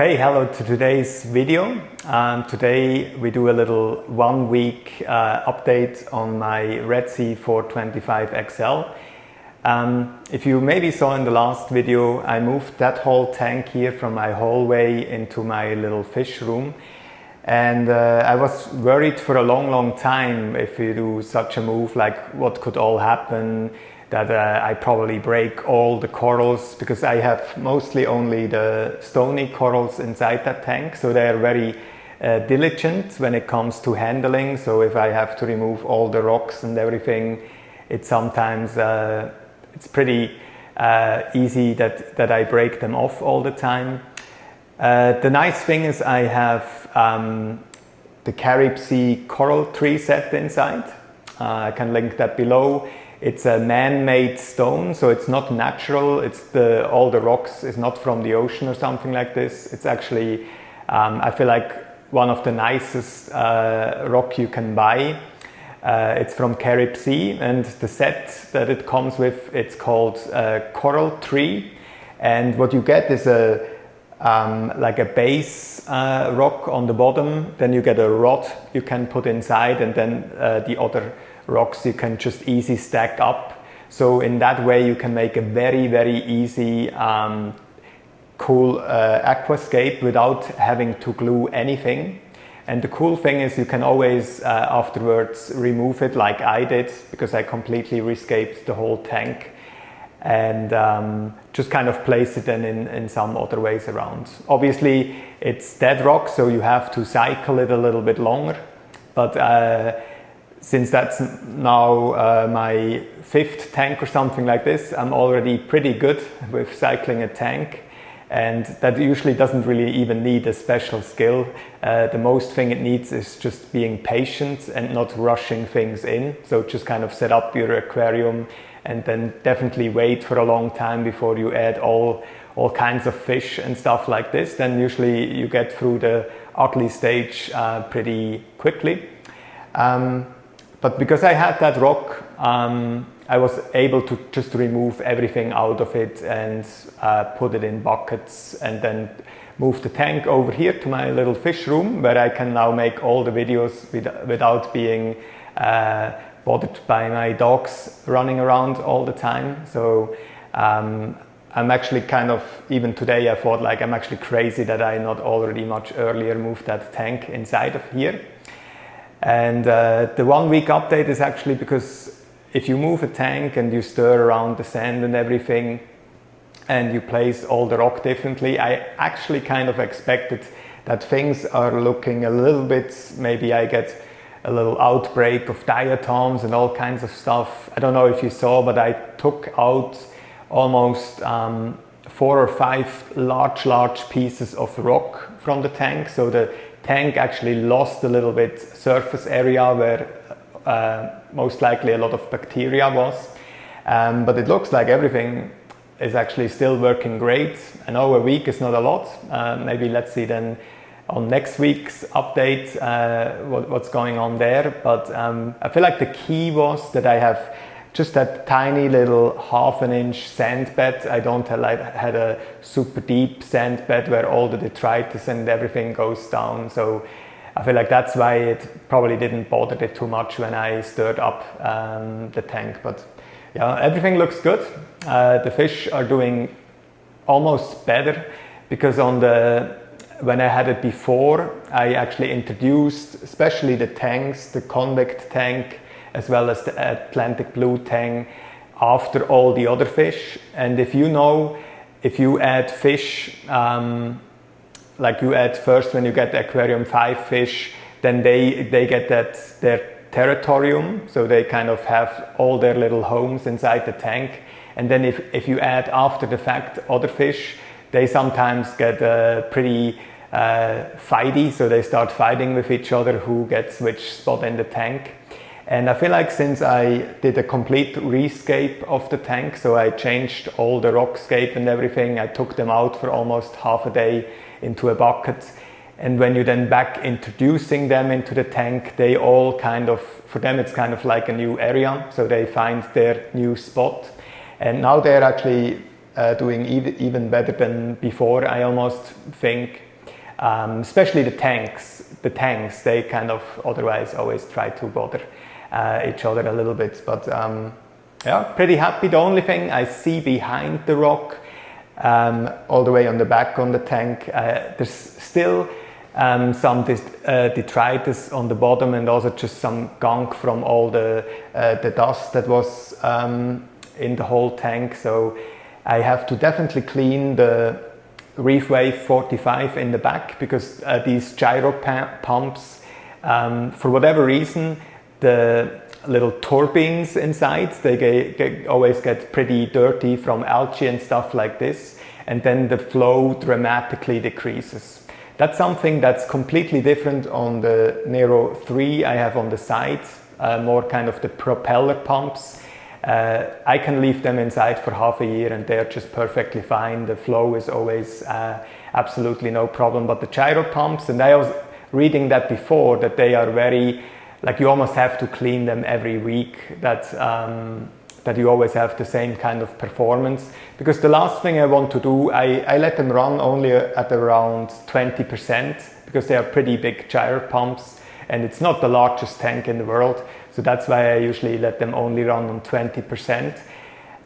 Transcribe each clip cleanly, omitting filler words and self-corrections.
Okay, hello to today's video. Today we do a little 1 week update on my Red Sea 425 XL. If you maybe saw in the last video, I moved that whole tank here from my hallway into my little fish room. And I was worried for a long time if you do such a move, like what could all happen, that I probably break all the corals, because I have mostly only the stony corals inside that tank, so they are very diligent when it comes to handling. So if I have to remove all the rocks and everything, it's sometimes it's pretty easy that I break them off all the time. The nice thing is I have the Caribsea coral tree set inside. I can link that below. It's a man-made stone, so it's not natural. It's all the rocks is not from the ocean or something like this. It's actually, I feel like, one of the nicest rock you can buy. It's from Caribsea, and the set that it comes with, it's called Coral Tree. And what you get is like a base rock on the bottom. Then you get a rod you can put inside, and then the other rocks you can just easy stack up. So in that way you can make a very easy cool aquascape without having to glue anything. And the cool thing is you can always afterwards remove it, like I did, because I completely rescaped the whole tank, and just kind of place it then in some other ways around. Obviously it's dead rock, so you have to cycle it a little bit longer, but since that's now my 5th tank or something like this, I'm already pretty good with cycling a tank, and that usually doesn't really even need a special skill. The most thing it needs is just being patient and not rushing things in. So just kind of set up your aquarium and then definitely wait for a long time before you add all kinds of fish and stuff like this. Then usually you get through the ugly stage pretty quickly. But because I had that rock, I was able to just remove everything out of it and put it in buckets, and then move the tank over here to my little fish room, where I can now make all the videos without being bothered by my dogs running around all the time. So I'm actually kind of, even today I thought like I'm actually crazy that I not already much earlier moved that tank inside of here. And the 1 week update is actually because if you move a tank and you stir around the sand and everything, and you place all the rock differently, I actually kind of expected that things are looking a little bit, maybe I get a little outbreak of diatoms and all kinds of stuff. I don't know if you saw, but I took out almost 4 or 5 large pieces of rock from the tank. So the tank actually lost a little bit surface area where most likely a lot of bacteria was, but it looks like everything is actually still working great. I know a week is not a lot. Maybe let's see then on next week's update what's going on there. But I feel like the key was that I have just that tiny little 1/2 inch sand bed. I don't have had a super deep sand bed where all the detritus and everything goes down. So I feel like that's why it probably didn't bother it too much when I stirred up the tank. But yeah, everything looks good. The fish are doing almost better, because when I had it before, I actually introduced especially the tanks, the convict tank, as well as the Atlantic blue tang, after all the other fish. And if you add fish, like you add first when you get the aquarium 5 fish, then they get their territorium, so they kind of have all their little homes inside the tank. And then if you add after the fact other fish, they sometimes get pretty fighty, so they start fighting with each other who gets which spot in the tank. And I feel like since I did a complete rescape of the tank, so I changed all the rockscape and everything, I took them out for almost half a day into a bucket. And when you then back introducing them into the tank, they all kind of, for them it's kind of like a new area, so they find their new spot. And now they're actually doing even better than before, I almost think. Especially the tanks. The tanks, they kind of otherwise always try to bother each other a little bit. But yeah, pretty happy. The only thing I see behind the rock, all the way on the back on the tank, there's still some detritus on the bottom, and also just some gunk from all the dust that was in the whole tank. So I have to definitely clean the ReefWave 45 in the back, because these gyro pumps, for whatever reason, the little turbines inside, they always get pretty dirty from algae and stuff like this, and then the flow dramatically decreases. That's something that's completely different on the Nero 3 I have on the side, more kind of the propeller pumps. I can leave them inside for half a year and they're just perfectly fine. The flow is always absolutely no problem. But the gyro pumps, and I was reading that before, that they are very, like you almost have to clean them every week, that you always have the same kind of performance. Because the last thing I want to do, I let them run only at around 20%, because they are pretty big gyro pumps and it's not the largest tank in the world. So that's why I usually let them only run on 20%.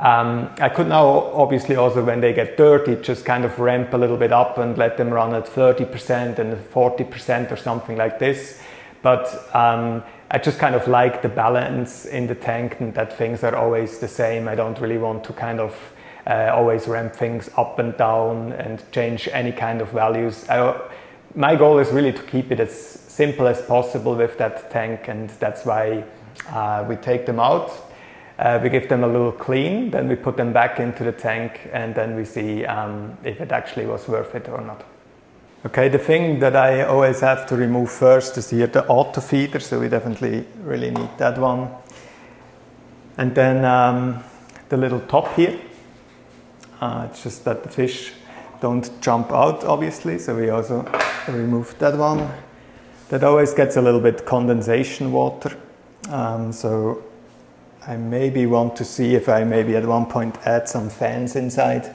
I could now obviously also, when they get dirty, just kind of ramp a little bit up and let them run at 30% and 40% or something like this. But I just kind of like the balance in the tank, and that things are always the same. I don't really want to kind of always ramp things up and down and change any kind of values. My goal is really to keep it as simple as possible with that tank, and that's why we take them out. We give them a little clean, then we put them back into the tank, and then we see if it actually was worth it or not. Okay, the thing that I always have to remove first is here the auto feeder, so we definitely really need that one. And then the little top here, it's just that the fish don't jump out obviously, so we also remove that one. That always gets a little bit condensation water, so I maybe want to see if I maybe at one point add some fans inside.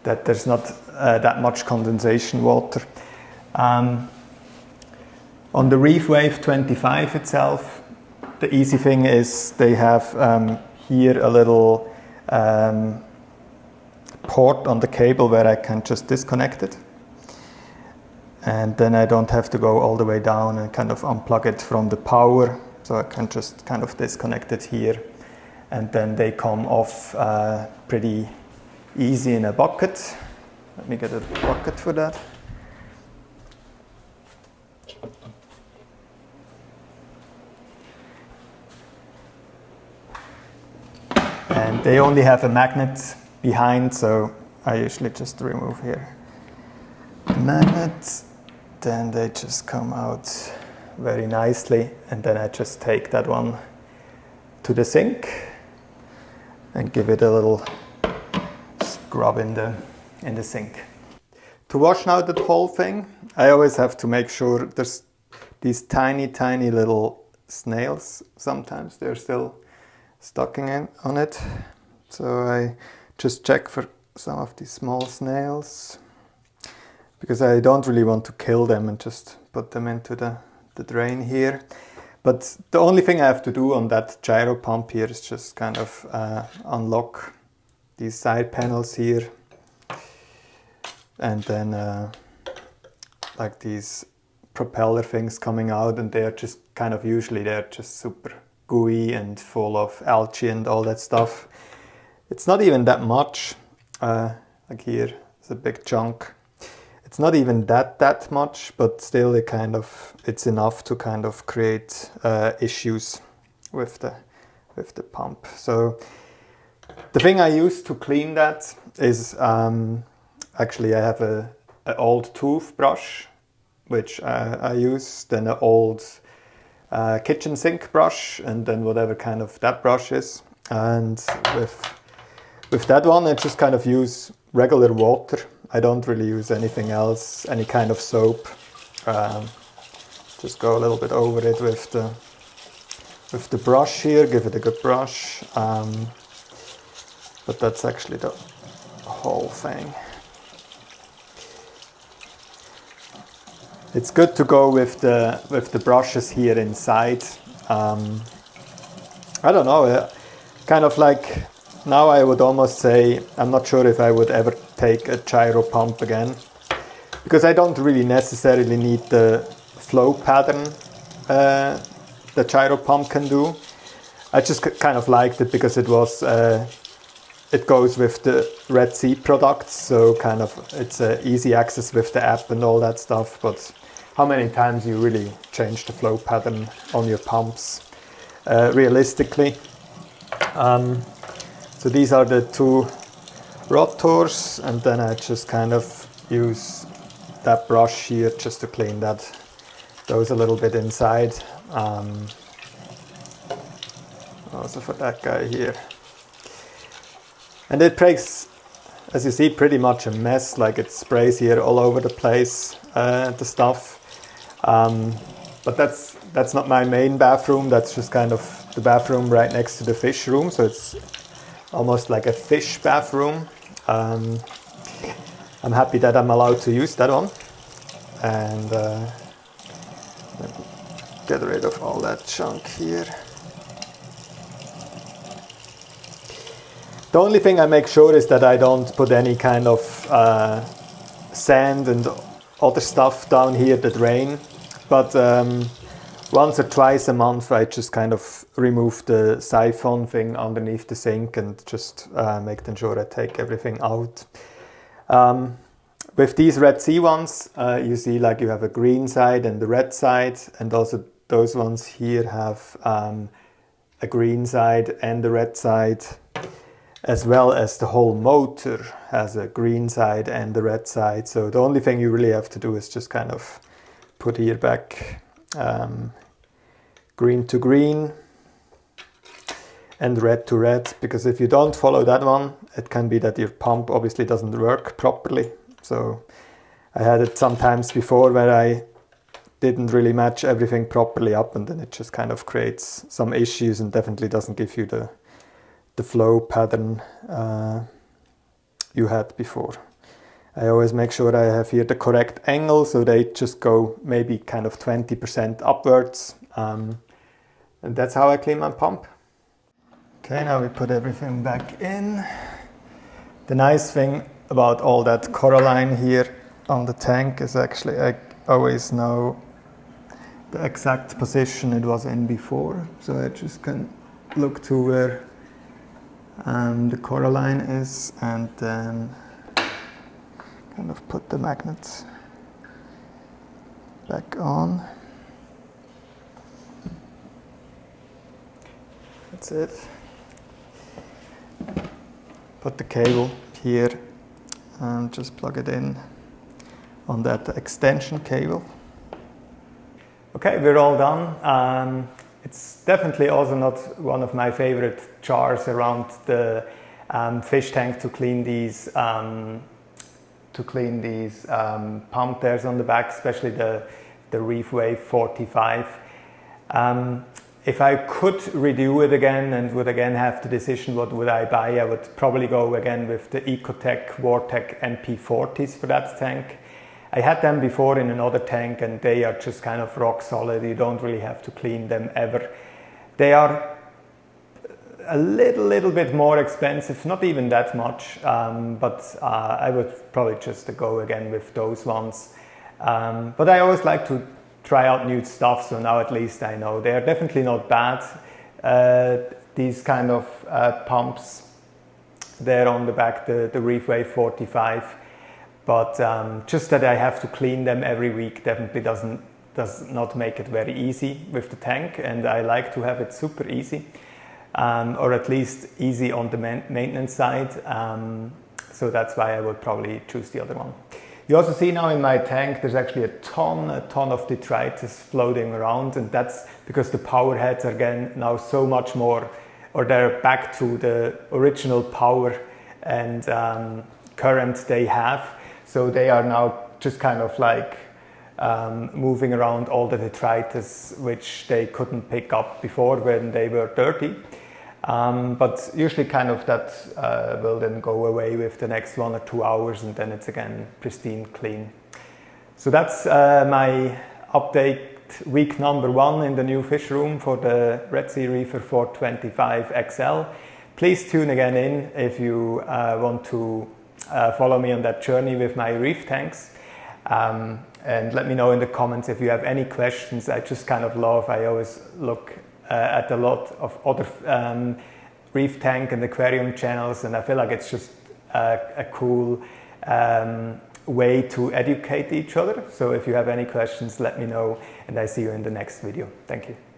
That there's not that much condensation water. On the ReefWave 25 itself, the easy thing is they have here a little port on the cable where I can just disconnect it. And then I don't have to go all the way down and kind of unplug it from the power. So I can just kind of disconnect it here. And then they come off pretty easy in a bucket. Let me get a bucket for that. And they only have a magnet behind, so I usually just remove here the magnet. Then they just come out very nicely, and then I just take that one to the sink and give it a little scrub in the sink. To wash now the whole thing, I always have to make sure there's these tiny little snails. Sometimes they're still stuck on it, so I just check for some of these small snails, because I don't really want to kill them and just put them into the drain here. But the only thing I have to do on that gyro pump here is just kind of unlock these side panels here, and then like these propeller things coming out, and they're just kind of, usually they're just super gooey and full of algae and all that stuff. It's not even that much, like here it's a big chunk. It's not even that much, but still it's enough to kind of create issues with the pump. So the thing I use to clean that is actually I have an old toothbrush, which I use, then an old kitchen sink brush, and then whatever kind of that brush is. And with that one, I just kind of use regular water. I don't really use anything else, any kind of soap. Just go a little bit over it with the brush here, give it a good brush. But that's actually the whole thing. It's good to go with the brushes here inside. I don't know, kind of like now I would almost say I'm not sure if I would ever take a gyro pump again, because I don't really necessarily need the flow pattern the gyro pump can do. I just kind of liked it because it was it goes with the Red Sea products, so kind of it's easy access with the app and all that stuff. But how many times you really change the flow pattern on your pumps realistically? So these are the two rotors, and then I just kind of use that brush here just to clean those a little bit inside. Also for that guy here. And it breaks, as you see, pretty much a mess, like it sprays here all over the place, the stuff. But that's not my main bathroom, that's just kind of the bathroom right next to the fish room, so it's almost like a fish bathroom. I'm happy that I'm allowed to use that one. And get rid of all that junk here. The only thing I make sure is that I don't put any kind of sand and other stuff down here that rain. But once or twice a month I just kind of remove the siphon thing underneath the sink and just make sure I take everything out. With these Red Sea ones, you see like you have a green side and the red side, and also those ones here have a green side and a red side, as well as the whole motor has a green side and a red side. So the only thing you really have to do is just kind of put here back green to green and red to red, because if you don't follow that one, it can be that your pump obviously doesn't work properly. So I had it sometimes before where I didn't really match everything properly up, and then it just kind of creates some issues and definitely doesn't give you the flow pattern you had before. I always make sure I have here the correct angle, so they just go maybe kind of 20% upwards, and that's how I clean my pump. Okay, now we put everything back in. The nice thing about all that coralline here on the tank is actually I always know the exact position it was in before, so I just can look to where the coralline is and then kind of put the magnets back on. That's it. Put the cable here and just plug it in on that extension cable. Okay, we're all done. It's definitely also not one of my favorite jars around the fish tank to clean these pump tears on the back, especially the ReefWave 45. If I could redo it again and would again have the decision what would I buy, I would probably go again with the Ecotech Vortec NP40s for that tank. I had them before in another tank and they are just kind of rock solid. You don't really have to clean them ever. They are a little bit more expensive, not even that much, but I would probably just go again with those ones. But I always like to try out new stuff, so now at least I know. They are definitely not bad, these kind of pumps there on the back, the ReefWave 45. But just that I have to clean them every week definitely does not make it very easy with the tank, and I like to have it super easy, or at least easy on the maintenance side. So that's why I would probably choose the other one. You also see now in my tank there's actually a ton of detritus floating around, and that's because the power heads are again now so much more, or they're back to the original power and current they have. So they are now just kind of like moving around all the detritus which they couldn't pick up before when they were dirty. But usually kind of that will then go away with the next 1 or 2 hours, and then it's again pristine clean. So that's my update week number 1 in the new fish room for the Red Sea Reefer 425 XL. Please tune again in if you want to follow me on that journey with my reef tanks. And let me know in the comments if you have any questions. I just kind of love, I always look at a lot of other reef tank and aquarium channels, and I feel like it's just a cool way to educate each other. So if you have any questions, let me know, and I see you in the next video. Thank you.